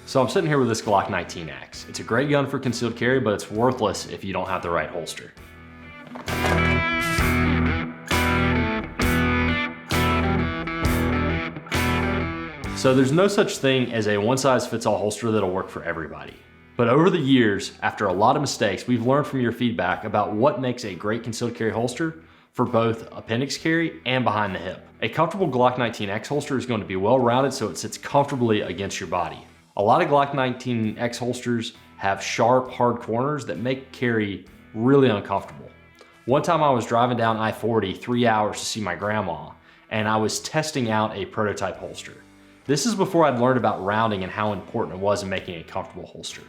So I'm sitting here with this Glock 19X. It's a great gun for concealed carry, but it's worthless if you don't have the right holster. So there's no such thing as a one-size-fits-all holster that'll work for everybody. But over the years, after a lot of mistakes, we've learned from your feedback about what makes a great concealed carry holster for both appendix carry and behind the hip. A comfortable Glock 19X holster is going to be well-rounded so it sits comfortably against your body. A lot of Glock 19X holsters have sharp, hard corners that make carry really uncomfortable. One time I was driving down I-40 3 hours to see my grandma, and I was testing out a prototype holster. This is before I'd learned about rounding and how important it was in making a comfortable holster.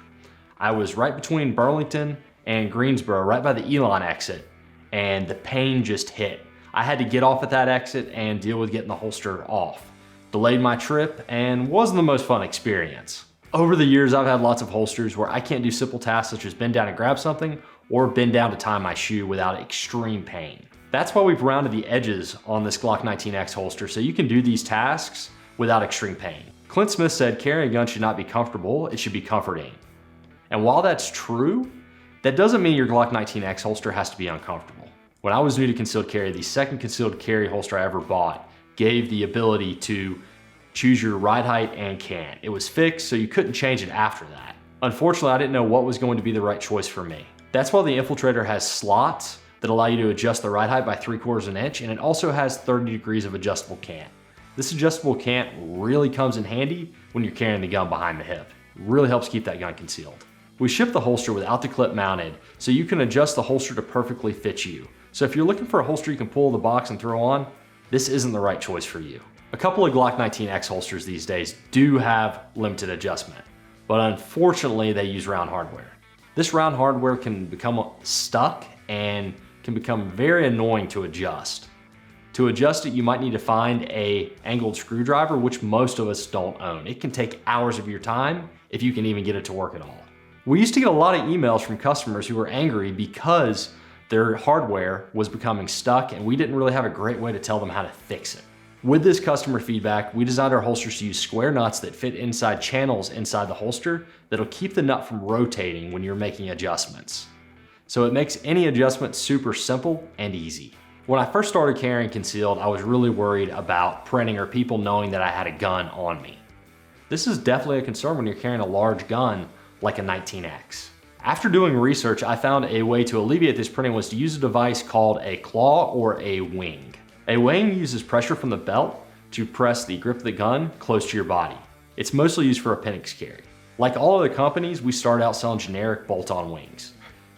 I was right between Burlington and Greensboro, right by the Elon exit, and the pain just hit. I had to get off at that exit and deal with getting the holster off. Delayed my trip and wasn't the most fun experience. Over the years, I've had lots of holsters where I can't do simple tasks such as bend down and grab something or bend down to tie my shoe without extreme pain. That's why we've rounded the edges on this Glock 19X holster so you can do these tasks without extreme pain. Clint Smith said carrying a gun should not be comfortable, it should be comforting. And while that's true, that doesn't mean your Glock 19X holster has to be uncomfortable. When I was new to concealed carry, the second concealed carry holster I ever bought gave the ability to choose your ride height and can. It was fixed, so you couldn't change it after that. Unfortunately, I didn't know what was going to be the right choice for me. That's why the Infiltrator has slots that allow you to adjust the ride height by 3/4 of an inch, and it also has 30 degrees of adjustable cant. This adjustable cant really comes in handy when you're carrying the gun behind the hip. It really helps keep that gun concealed. We ship the holster without the clip mounted, so you can adjust the holster to perfectly fit you. So if you're looking for a holster you can pull the box and throw on, this isn't the right choice for you. A couple of Glock 19X holsters these days do have limited adjustment, but unfortunately they use round hardware. This round hardware can become stuck and can become very annoying to adjust. To adjust it, you might need to find an angled screwdriver, which most of us don't own. It can take hours of your time if you can even get it to work at all. We used to get a lot of emails from customers who were angry because their hardware was becoming stuck and we didn't really have a great way to tell them how to fix it. With this customer feedback, we designed our holsters to use square nuts that fit inside channels inside the holster that'll keep the nut from rotating when you're making adjustments. So it makes any adjustment super simple and easy. When I first started carrying concealed, I was really worried about printing or people knowing that I had a gun on me. This is definitely a concern when you're carrying a large gun like a 19X. After doing research, I found a way to alleviate this printing was to use a device called a claw or a wing. A wing uses pressure from the belt to press the grip of the gun close to your body. It's mostly used for appendix carry. Like all other companies, we started out selling generic bolt-on wings.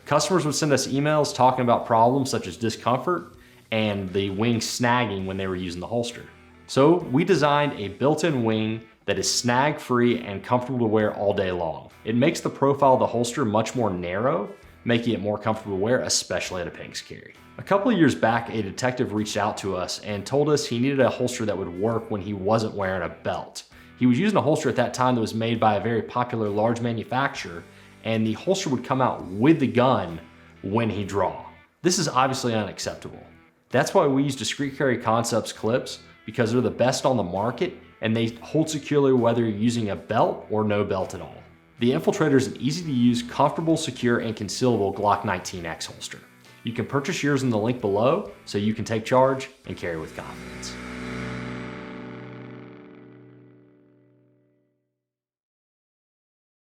Customers would send us emails talking about problems such as discomfort and the wing snagging when they were using the holster. So we designed a built-in wing that is snag-free and comfortable to wear all day long. It makes the profile of the holster much more narrow, making it more comfortable to wear, especially at appendix carry. A couple of years back, a detective reached out to us and told us he needed a holster that would work when he wasn't wearing a belt. He was using a holster at that time that was made by a very popular large manufacturer, and the holster would come out with the gun when he draw. This is obviously unacceptable. That's why we use Discreet Carry Concepts clips, because they're the best on the market and they hold securely whether you're using a belt or no belt at all. The Infiltrator is an easy to use, comfortable, secure, and concealable Glock 19X holster. You can purchase yours in the link below so you can take charge and carry with confidence.